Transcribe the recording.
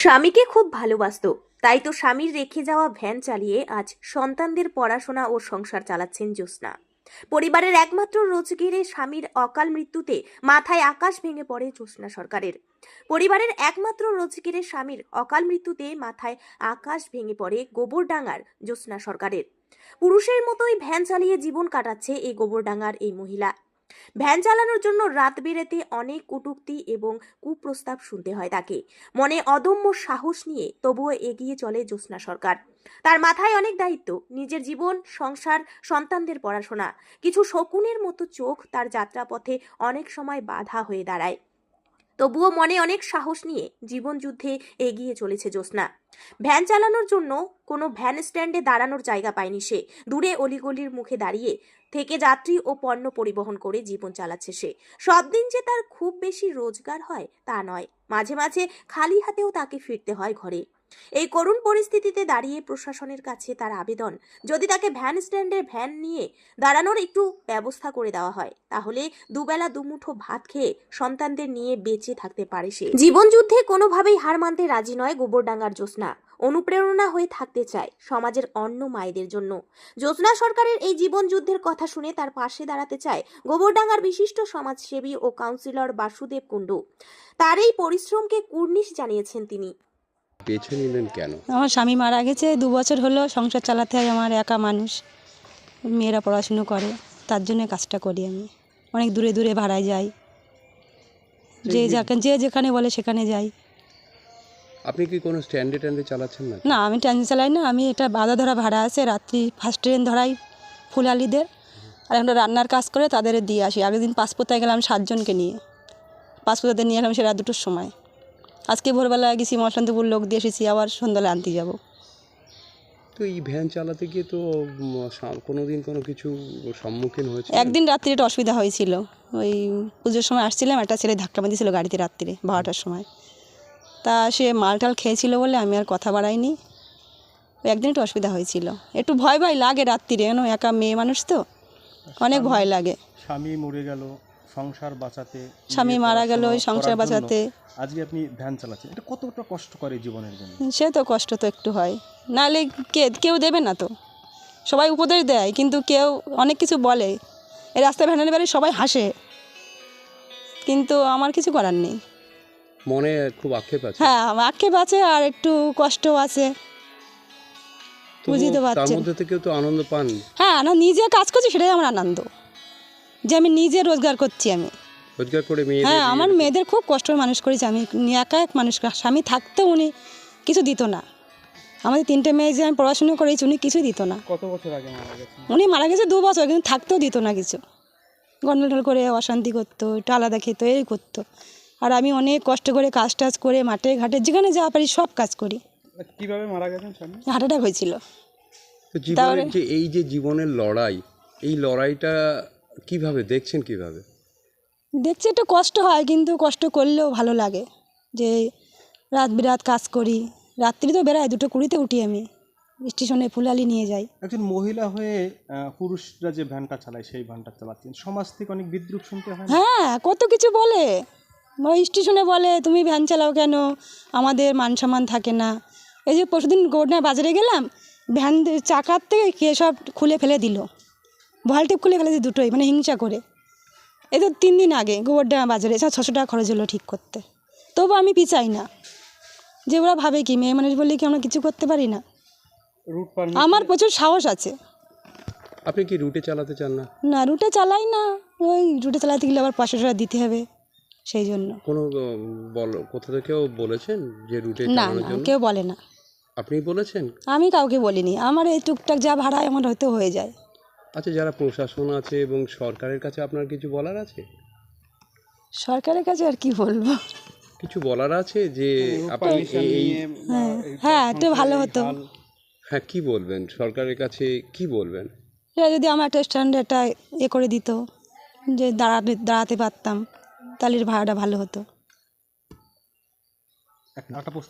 স্বামীকে খুব ভালোবাসতো, তাই তো স্বামীর রেখে যাওয়া ভ্যান চালিয়ে আজ সন্তানদের পড়াশোনা ও সংসার চালাচ্ছেন জ্যোৎস্না। পরিবারের একমাত্র রোজগেরে স্বামীর অকাল মৃত্যুতে মাথায় আকাশ ভেঙে পড়ে জ্যোৎস্না সরকারের। পরিবারের একমাত্র রোজগেরে স্বামীর অকাল মৃত্যুতে মাথায় আকাশ ভেঙে পড়ে গোবরডাঙ্গার জ্যোৎস্না সরকারের। পুরুষের মতোই ভ্যান চালিয়ে জীবন কাটাচ্ছে এই গোবরডাঙ্গার এই মহিলা। ভ্যান চালানোর জন্য রাত বেরাতে অনেক কটূক্তি এবং কুপ্রস্তাব শুনতে হয় তাকে। মনে অদম্য সাহস নিয়ে তবুও এগিয়ে চলে জ্যোৎস্না সরকার। তার মাথায় অনেক দায়িত্ব, নিজের জীবন, সংসার, সন্তানদের পড়াশোনা। কিছু শকুনের মতো চোখ তার যাত্রাপথে অনেক সময় বাধা হয়ে দাঁড়ায়। তবুও মনে অনেক সাহস নিয়ে জীবন যুদ্ধে এগিয়ে চলেছে জ্যোৎস্না। ভ্যান চালানোর জন্য কোনো ভ্যান স্ট্যান্ডে দাঁড়ানোর জায়গা পায়নি সে। দূরে অলিগলির মুখে দাঁড়িয়ে থেকে যাত্রী ও পণ্য পরিবহন করে জীবন চালাচ্ছে সে। সব দিন যে তার খুব বেশি রোজগার হয় তা নয়, মাঝে মাঝে খালি হাতেও তাকে ফিরতে হয় ঘরে। এই করুণ পরিস্থিতিতে দাঁড়িয়ে প্রশাসনের কাছে তার আবেদন, যদি তাকে ভ্যান স্ট্যান্ডে ভ্যান নিয়ে দাঁড়ানোর একটু ব্যবস্থা করে দেওয়া হয়, তাহলে দুবেলা দুমুঠো ভাত খেয়ে সন্তানদের নিয়ে বেঁচে থাকতে পারে সে। জীবন যুদ্ধে কোনোভাবেই হার মানতে রাজি নয় গোবরডাঙ্গার জ্যোৎস্না। অনুপ্রেরণা হয়ে থাকতে চায় সমাজের অন্য মায়েদের জন্য। জ্যোৎস্না সরকারের এই জীবন যুদ্ধের কথা শুনে তার পাশে দাঁড়াতে চায় গোবরডাঙ্গার বিশিষ্ট সমাজসেবী ও কাউন্সিলর বাসুদেব কুণ্ডু। তার এই পরিশ্রমকে কুর্নিশ জানিয়েছেন তিনি। বেছে নিলেন কেন? আমার স্বামী মারা গেছে 2 বছর হলো, সংসার চালাতে হয়, আমার একা মানুষ, মেয়েরা পড়াশুনো করে, তার জন্য কাজটা করি আমি। অনেক দূরে দূরে ভাড়ায় যাই, যে যেখানে বলে সেখানে যাই। আপনি কি কোনো স্ট্যান্ডে চালাচ্ছেন না? না, আমি ট্রেন চালাই না, আমি এটা বাধা ধরা ভাড়া আছে, রাত্রি ফার্স্ট ট্রেন ধরাই ফুলালিদের, আর আমরা রান্নার কাজ করে তাদের দিয়ে আসি। আগের দিন পাসপোর্টে গেলাম 7 জনকে নিয়ে, পাসপোর্টে নিয়ে এলাম সে রাত 2টোর সময়। আজকে ভোরবেলা গেছি মশান্তপুর লোক দিয়ে এসেছি, আবার সন্ধ্যাবেলা আনতে যাব। তো এই ভ্যান চালাতে গিয়ে তো কোনোদিন কোনো কিছু সম্মুখীন হয়েছে? একদিন রাত্রে একটু অসুবিধা হয়েছিল, ওই পুজোর সময় আসছিলাম, একটা ছেলে ধাক্কা মেরেছিল গাড়িতে রাত্রে 12টার সময়। তা সে মালটাল খেয়েছিল বলে আমি আর কথা বাড়াইনি। একদিন একটু অসুবিধা হয়েছিল, একটু ভয় ভয় লাগে রাত্রিরে, কেন একা মেয়ে মানুষ তো অনেক ভয় লাগে। স্বামী মরে গেল সংসার বাঁচাতে, স্বামী মারা গেল ওই সংসার বাঁচাতে, আজকে আপনি ভ্যান চালাচ্ছেন, এটা কতটা কষ্ট করে জীবনের জন্য? সে তো কষ্ট তো একটু হয়, নাহলে কেউ দেবে না তো। সবাই উপদেশ দেয় কিন্তু কেউ অনেক কিছু বলে, এই রাস্তায় ভ্যানের বাড়ি সবাই হাসে, কিন্তু আমার কিছু করার নেই। মনে খুব আক্ষেপ আছে? হ্যাঁ, আক্ষেপ আছে আর একটু কষ্ট আছে, বুঝতে তার পারছেন। মধ্যে থেকেও তো আনন্দ পান? হ্যাঁ, না, নিজে কাজ করছি সেটাই আমার আনন্দ, যে আমি নিজে রোজগার করছি আমি। রোজগার করে মেয়ে? হ্যাঁ, আমার মেয়েদের খুব কষ্ট মানুষ করেছি আমি, একা এক মানুষ। স্বামী থাকতেও উনি কিছু দিত না। আমাদের 3টে মেয়ে যে আমি পড়াশুনো করেছি, উনি কিছুই দিত না। কত বছর আগে মারা গেছে? উনি মারা গেছে 2 বছর, কিন্তু থাকতেও দিত না কিছু। গন্ডগোল করে অশান্তি করতো, একটু আলাদা খেতো, এই করতো। আর আমি অনেক কষ্ট করে কাজ টাজ করে মাঠে ঘাটে যেখানে যা পারি সব কাজ করি। কিভাবে মারা গেছেন স্বামী? হার্ট অ্যাটাক হয়েছিল। তো জীবনের যে এই যে জীবনের লড়াই, এই লড়াইটা কিভাবে দেখছেন, কিভাবে দেখছি একটু কষ্ট হয়, কিন্তু কষ্ট করলেও ভালো লাগে, যে রাত বিরাত কাজ করি। রাত্রি তো বেড়াই, 2:20-তে উঠি আমি, স্টেশনে ফুলালি নিয়ে যাই। একজন মহিলা হয়ে পুরুষরা যে ভ্যানটা চালায় সেই ভ্যানটা চালাচ্ছেন, সমাজ থেকে অনেক বিদ্রুপ শুনতে হয় না? হ্যাঁ, কত কিছু বলে, ওই স্টেশনে বলে তুমি ভ্যান চালাও কেন, আমাদের মান সম্মান থাকে না। এই যে পরশুদিন গোডনা বাজারে গেলাম, ভ্যান চাকার থেকে কে সব খুলে ফেলে দিল, ভলটেপ খুলে ফেলেছে দুটোই, মানে হিংসা করে। এই তো 3 দিন আগে গোবরডাঙ্গা বাজারে 600 টাকা খরচ হলো ঠিক করতে। তবু আমি পিছাই না, যে ওরা ভাবে কি মেয়ে মানুষ বললে কি আমরা কিছু করতে পারি না। আমার প্রচুর সাহস আছে। আপনি কি রুটে চালাতে চান না? না, রুটে চালাই না, ওই রুটে চালাতে গেলে আবার 500 টাকা দিতে হবে, সেই জন্য। কোনো কোথা থেকেও বলেছেন যে রুটে না চালানোর না, জন্য? কেউ বলে না। আপনি বলেছেন? আমি কাউকে বলিনি, আমার এই টুকটাক যা ভাড়া আমার হয়তো হয়ে যায়। আচ্ছা, যারা প্রশাসন আছে এবং সরকারের কাছে আপনার কিছু বলার আছে? সরকারের কাছে আর কি বলবো, কিছু বলার আছে যে আপনি এই? হ্যাঁ, একটু ভালো হতো। হ্যাঁ, কি বলবেন সরকারের কাছে, কি বলবেন? এরা যদি আমার একটা স্ট্যান্ডে একটা করে দিত, যে দাঁড়াতে পারতাম, তাহলে ভাড়াটা ভালো হতো। একটা প্রশ্ন